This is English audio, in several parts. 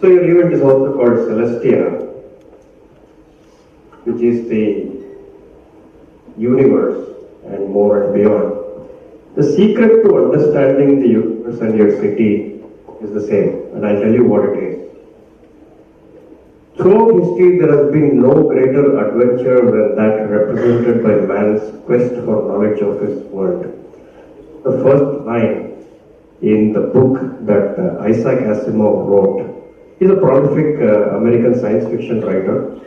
your event is also called Celestia, which is the universe and more and beyond. The secret to understanding the universe and your city is the same, and I'll tell you what it is. Throughout history, there has been no greater adventure than that represented by man's quest for knowledge of his world. The first line in the book that Isaac Asimov wrote. He's a prolific American science fiction writer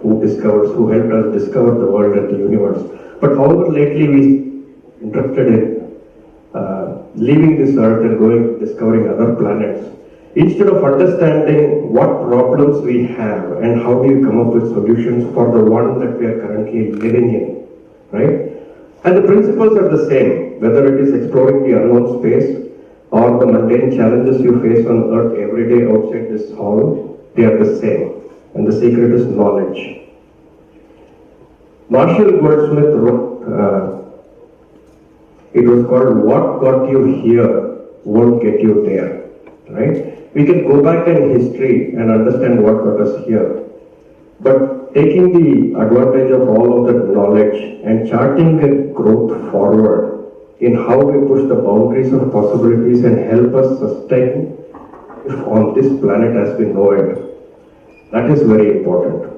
who helped us discover the world and the universe. But however, lately we interested in leaving this earth and going discovering other planets. Instead of understanding what problems we have and how do you come up with solutions for the one that we are currently living in, right? And the principles are the same, whether it is exploring the unknown space or the mundane challenges you face on earth every day outside this hall, they are the same. And the secret is knowledge. Marshall Goldsmith wrote, it was called What Got You Here Won't Get You There, right? We can go back in history and understand what got us here. But taking the advantage of all of that knowledge and charting a growth forward in how we push the boundaries of possibilities and help us sustain if on this planet as we know it, that is very important.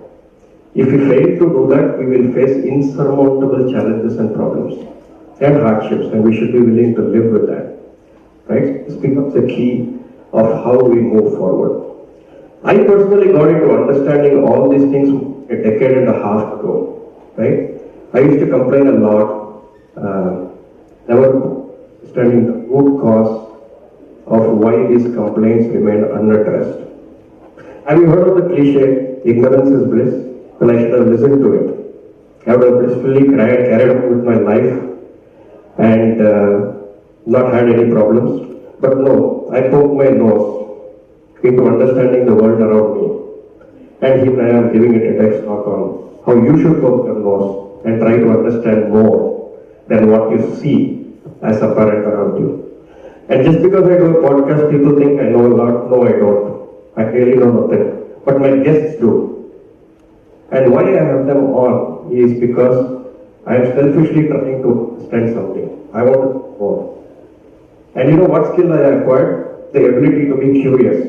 If we fail to do that, we will face insurmountable challenges and problems and hardships, and we should be willing to live with that, right? This becomes the key of how we move forward. I personally got into understanding all these things a decade and a half ago, right? I used to complain a lot, never understanding the root cause of why these complaints remain unaddressed. Have you heard of the cliche, ignorance is bliss? Well, I should have listened to it. I would have blissfully carried on with my life and not had any problems. But no, I poked my nose into understanding the world around me. And here I am giving it a TEDx talk on how you should poke your nose and try to understand more than what you see as apparent around you. And just because I do a podcast, people think I know a lot. No, I don't. I really know nothing. But my guests do. And why I have them on is because I am selfishly trying to understand something. I want to know more. And you know what skill I acquired? The ability to be curious,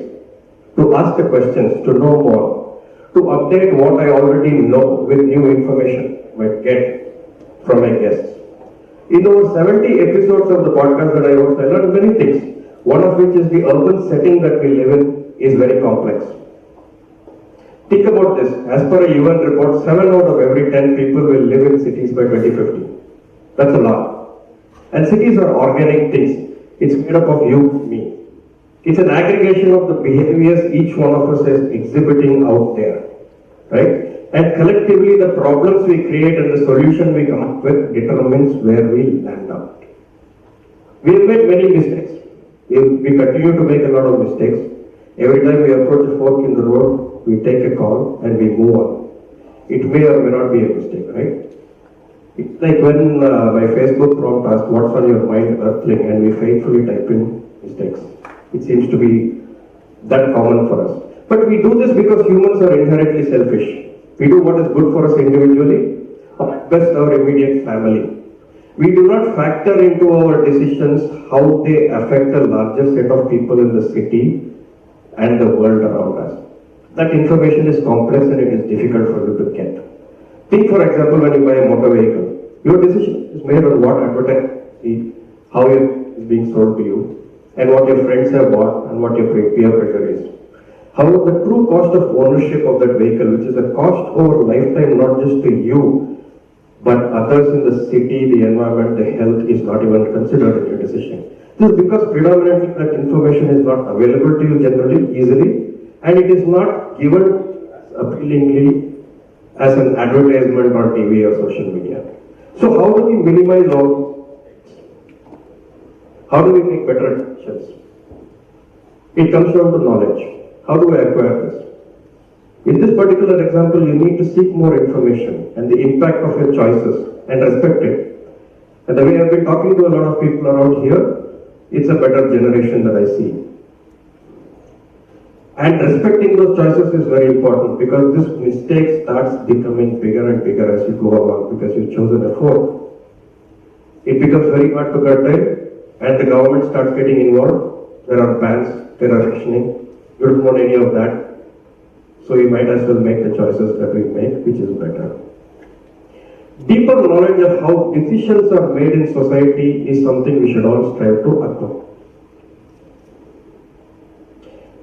to ask the questions, to know more, to update what I already know with new information I might get from my guests. In over 70 episodes of the podcast that I host, I learned many things, one of which is the urban setting that we live in is very complex. Think about this. As per a UN report, 7 out of every 10 people will live in cities by 2050. That's a lot. And cities are organic things. It's made up of you and me. It's an aggregation of the behaviors each one of us is exhibiting out there, right? And collectively, the problems we create and the solution we come up with determines where we land up. We've made many mistakes. We continue to make a lot of mistakes. Every time we approach a fork in the road, we take a call and we move on. It may or may not be a mistake, right? It's like when my Facebook prompt asked, what's on your mind, Earthling, and we faithfully type in mistakes. It seems to be that common for us. But we do this because humans are inherently selfish. We do what is good for us individually, or at best our immediate family. We do not factor into our decisions how they affect a larger set of people in the city and the world around us. That information is complex and it is difficult for you to get. Think, for example, when you buy a motor vehicle, your decision is made on what advertising, how it is being sold to you, and what your friends have bought and what your peer pressure is. However, the true cost of ownership of that vehicle, which is a cost over lifetime not just to you, but others in the city, the environment, the health, is not even considered in your decision. This is because predominantly that information is not available to you generally, easily, and it is not given appealingly as an advertisement on TV or social media. So how do we minimize all? How do we make better decisions? It comes down to knowledge. How do we acquire this? In this particular example, you need to seek more information and the impact of your choices and respect it. And the way I've been talking to a lot of people around here, it's a better generation that I see. And respecting those choices is very important because this mistake starts becoming bigger and bigger as you go along because you've chosen a fourth. It becomes very hard to curtail and the government starts getting involved. There are bans, there are rationing. You don't want any of that. So we might as well make the choices that we make, which is better. Deeper knowledge of how decisions are made in society is something we should all strive to acquire.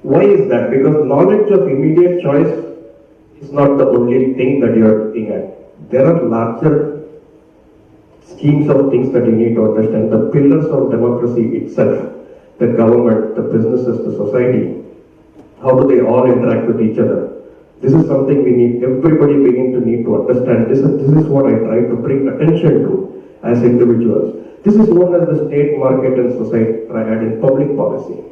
Why is that? Because knowledge of immediate choice is not the only thing that you are looking at. There are larger schemes of things that you need to understand. The pillars of democracy itself, the government, the businesses, the society, how do they all interact with each other? This is something we need, everybody beginning to need to understand. This is what I try to bring attention to as individuals. This is known as the state, market and society triad in public policy.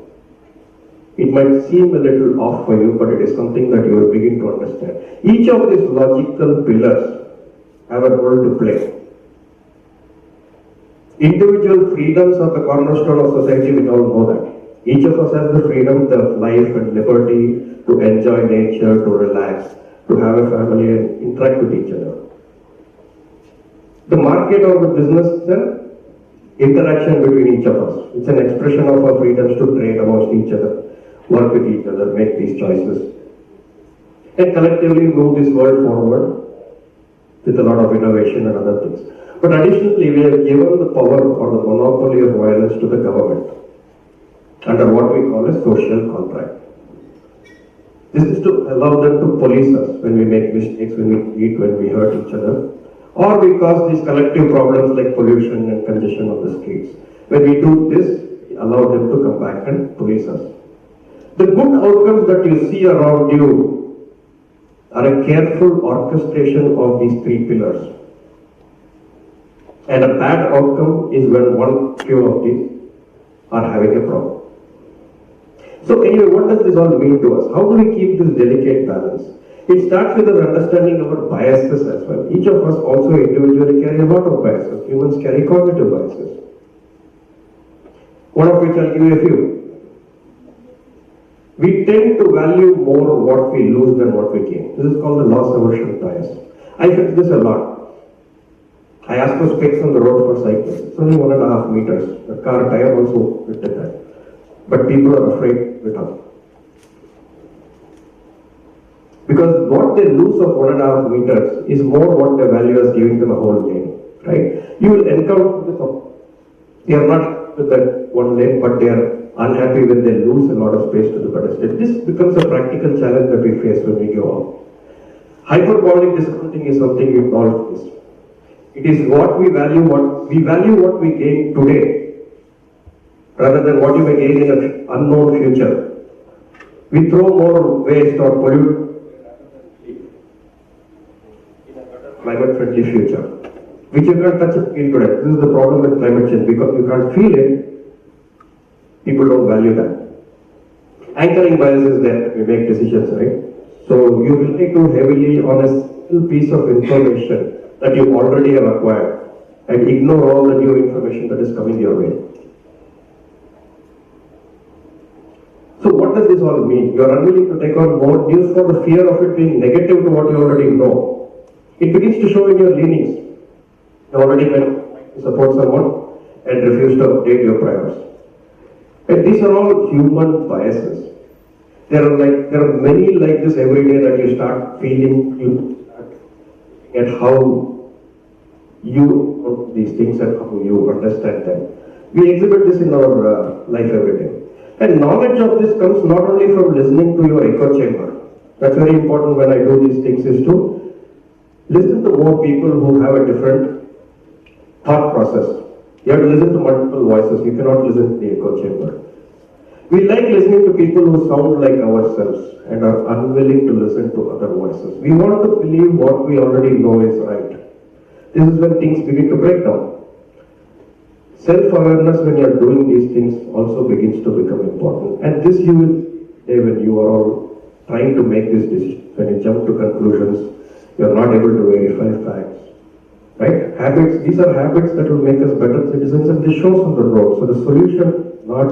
It might seem a little off for you, but it is something that you will begin to understand. Each of these logical pillars have a role to play. Individual freedoms are the cornerstone of society, we all know that. Each of us has the freedom of life and liberty to enjoy nature, to relax, to have a family and interact with each other. The market or the business is an interaction between each of us. It's an expression of our freedoms to trade amongst each other, work with each other, make these choices, and collectively move this world forward with a lot of innovation and other things. But additionally, we have given the power or the monopoly of violence to the government under what we call a social contract. This is to allow them to police us when we make mistakes, when we eat, when we hurt each other, or we cause these collective problems like pollution and congestion of the streets. When we do this, allow them to come back and police us. The good outcomes that you see around you are a careful orchestration of these three pillars. And a bad outcome is when one few of these are having a problem. So anyway, what does this all mean to us? How do we keep this delicate balance? It starts with our understanding our biases as well. Each of us also individually carry a lot of biases. Humans carry cognitive biases. One of which I'll give you a few. We tend to value more what we lose than what we gain. This is called the loss aversion bias. I feel this a lot. I asked for space on the road for cyclists. It's only 1.5 meters. The car tire also did that. But people are afraid to come. Because what they lose of 1.5 meters is more what they value as giving them a whole lane. Right? You will encounter this. They are not with that one lane, but they are unhappy when they lose a lot of space to the pedestrian. This becomes a practical challenge that we face when we go on. Hyperbolic discounting is something we all face. It is what we value what we gain today, rather than what you may gain in an unknown future. We throw more waste or pollute in a climate-friendly future, which you can't touch and feel today. This is the problem with climate change, because you can't feel it, people don't value that. Anchoring bias is there, we make decisions, right? So you rely too heavily on a single piece of information that you already have acquired and ignore all the new information that is coming your way. So what does this all mean? You are unwilling to take on more news for the fear of it being negative to what you already know. It begins to show in your leanings. You already went to support someone and refuse to update your priors. And these are all human biases. There are many like this every day that you start feeling, you start looking at how you know these things and how you understand them. We exhibit this in our life every day. And knowledge of this comes not only from listening to your echo chamber. That's very important when I do these things, is to listen to more people who have a different thought process. You have to listen to multiple voices. You cannot listen to the echo chamber. We like listening to people who sound like ourselves and are unwilling to listen to other voices. We want to believe what we already know is right. This is when things begin to break down. Self-awareness when you are doing these things also begins to become important. And this you will say when you are all trying to make this decision. When you jump to conclusions, you are not able to verify facts. Right? Habits, these are habits that will make us better citizens, and this shows on the road. So the solution, not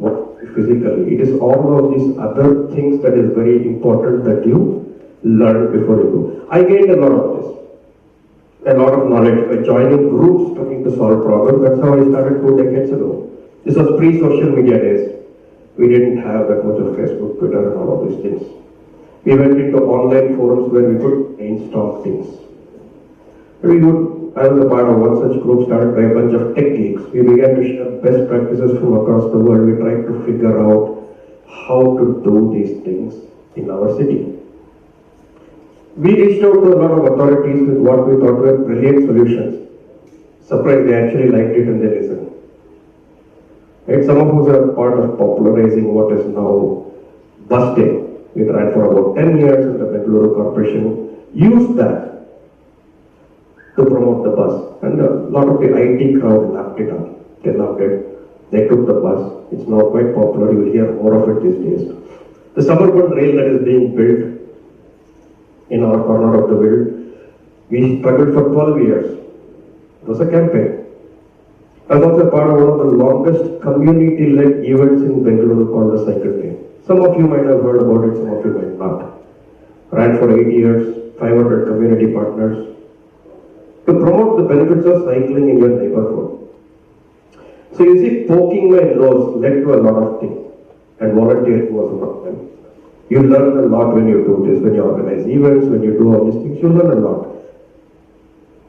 what we physically. It is all of these other things that is very important that you learn before you do. I gained a lot of this, a lot of knowledge by joining groups trying to solve problems. That's how I started 2 decades ago. This was pre-social media days. We didn't have that much of Facebook, Twitter, and all of these things. We went into online forums where we could brainstorm things. I was a part of one such group started by a bunch of tech geeks. We began to share best practices from across the world. We tried to figure out how to do these things in our city. We reached out to a lot of authorities with what we thought were brilliant solutions. Surprised they actually liked it and they listened. Right? Some of us are part of popularizing what is now bus day. We ran for about 10 years and the Bengaluru Corporation used that to promote the bus. And a lot of the IT crowd lapped it up. They loved it. They took the bus. It's now quite popular. You will hear more of it these days. The suburban rail that is being built in our corner of the world, we struggled for 12 years. It was a campaign. I was also part of one of the longest community-led events in Bengaluru called the Cycle Day. Some of you might have heard about it, some of you might not. Ran for 8 years, 500 community partners, to promote the benefits of cycling in your neighborhood. So you see, poking my nose led to a lot of things, and volunteering was one of them. You learn a lot when you do this, when you organize events, when you do all these things, you learn a lot.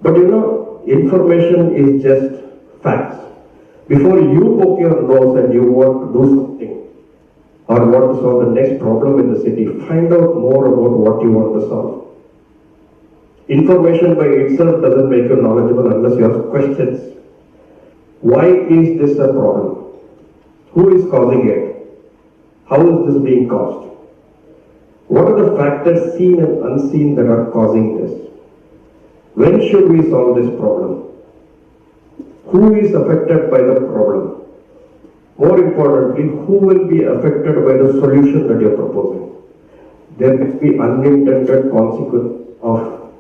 But you know, information is just facts. Before you poke your nose and you want to do something, or want to solve the next problem in the city, find out more about what you want to solve. Information by itself doesn't make you knowledgeable unless you ask questions. Why is this a problem? Who is causing it? How is this being caused? What are the factors seen and unseen that are causing this? When should we solve this problem? Who is affected by the problem? More importantly, who will be affected by the solution that you're proposing? There may be unintended consequence of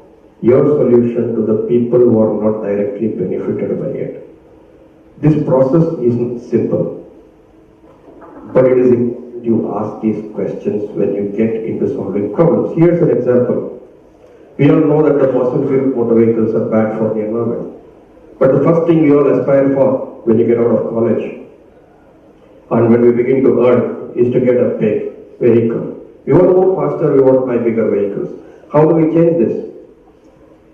your solution to the people who are not directly benefited by it. This process isn't simple, but it is important you ask these questions when you get into solving problems. Here's an example. We all know that the fossil fuel motor vehicles are bad for the environment. But the first thing we all aspire for when you get out of college and when we begin to earn is to get a big vehicle. We want to move faster, we want to buy bigger vehicles. How do we change this?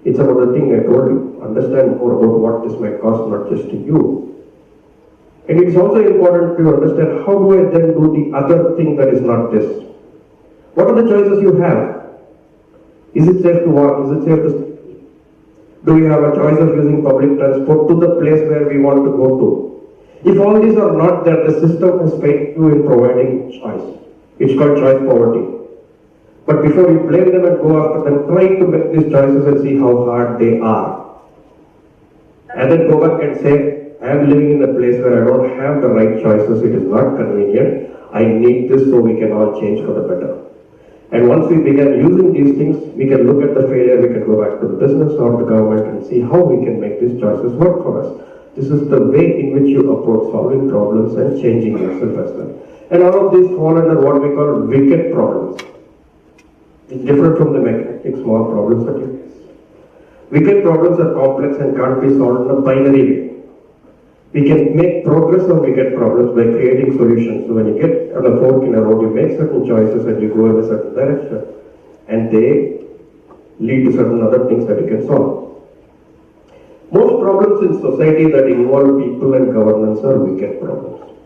It's about the thing I told you. Understand more about what this might cost, not just to you. And it's also important to understand how do I then do the other thing that is not this. What are the choices you have? Is it safe to walk? Is it safe to sleep? Do we have a choice of using public transport to the place where we want to go to? If all these are not there, the system has failed you in providing choice. It's called choice poverty. But before you blame them and go after them, try to make these choices and see how hard they are. And then go back and say, I am living in a place where I don't have the right choices, it is not convenient, I need this so we can all change for the better. And once we begin using these things, we can look at the failure, we can go back to the business or the government and see how we can make these choices work for us. This is the way in which you approach solving problems and changing yourself as well. And all of these fall under what we call wicked problems. It's different from the magnetic small problems that you face. Wicked problems are complex and can't be solved in a binary way. We can make progress on wicked problems by creating solutions. So when you get on a fork in a road, you make certain choices and you go in a certain direction. And they lead to certain other things that you can solve. Most problems in society that involve people and governance are wicked problems.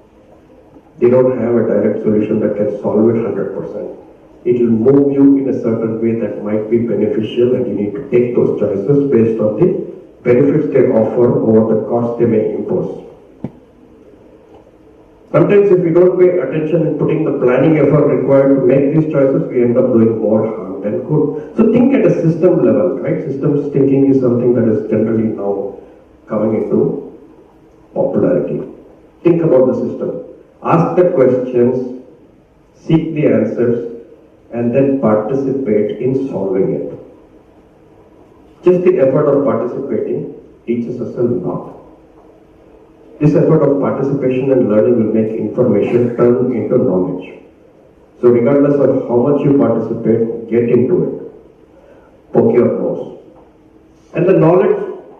They don't have a direct solution that can solve it 100%. It will move you in a certain way that might be beneficial, and you need to take those choices based on the benefits they offer over the cost they may impose. Sometimes if we don't pay attention in putting the planning effort required to make these choices, we end up doing more harm than good. So think at a system level, right? Systems thinking is something that is generally now coming into popularity. Think about the system. Ask the questions, seek the answers, and then participate in solving it. Just the effort of participating teaches us a lot. This effort of participation and learning will make information turn into knowledge. So regardless of how much you participate, get into it. Poke your nose. And the knowledge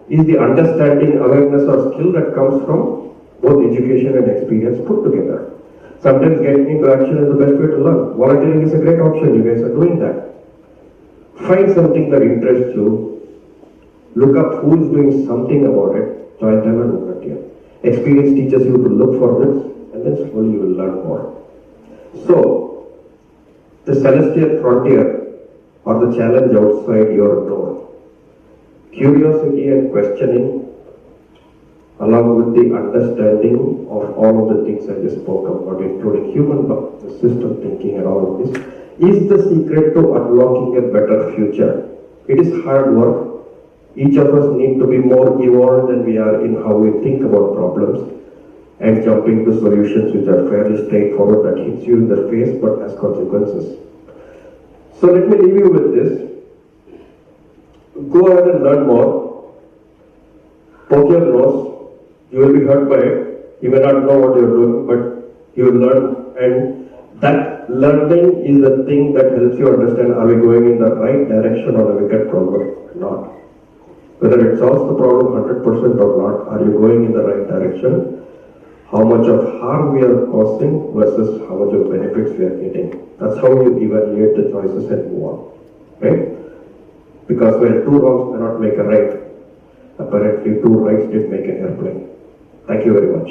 is the understanding, awareness or skill that comes from both education and experience put together. Sometimes getting into action is the best way to learn. Volunteering is a great option, you guys are doing that. Find something that interests you, look up who is doing something about it, join them and volunteer. Experience teaches you to look for this, and then slowly you will learn more. So, the celestial frontier or the challenge outside your door. Curiosity and questioning, along with the understanding of all of the things I just spoke about, including human system thinking and all of this, is the secret to unlocking a better future. It is hard work. Each of us need to be more evolved than we are in how we think about problems and jumping to solutions which are fairly straightforward that hits you in the face but has consequences. So let me leave you with this. Go ahead and learn more. Poke your nose. You will be hurt by it. You may not know what you are doing, but you will learn, and that learning is the thing that helps you understand, are we going in the right direction on a wicked problem or not. Whether it solves the problem 100% or not, are you going in the right direction? How much of harm we are causing versus how much of benefits we are getting. That's how you evaluate the choices and move on. Right? Because when two wrongs may not make a right, apparently two rights did make an airplane. Thank you very much.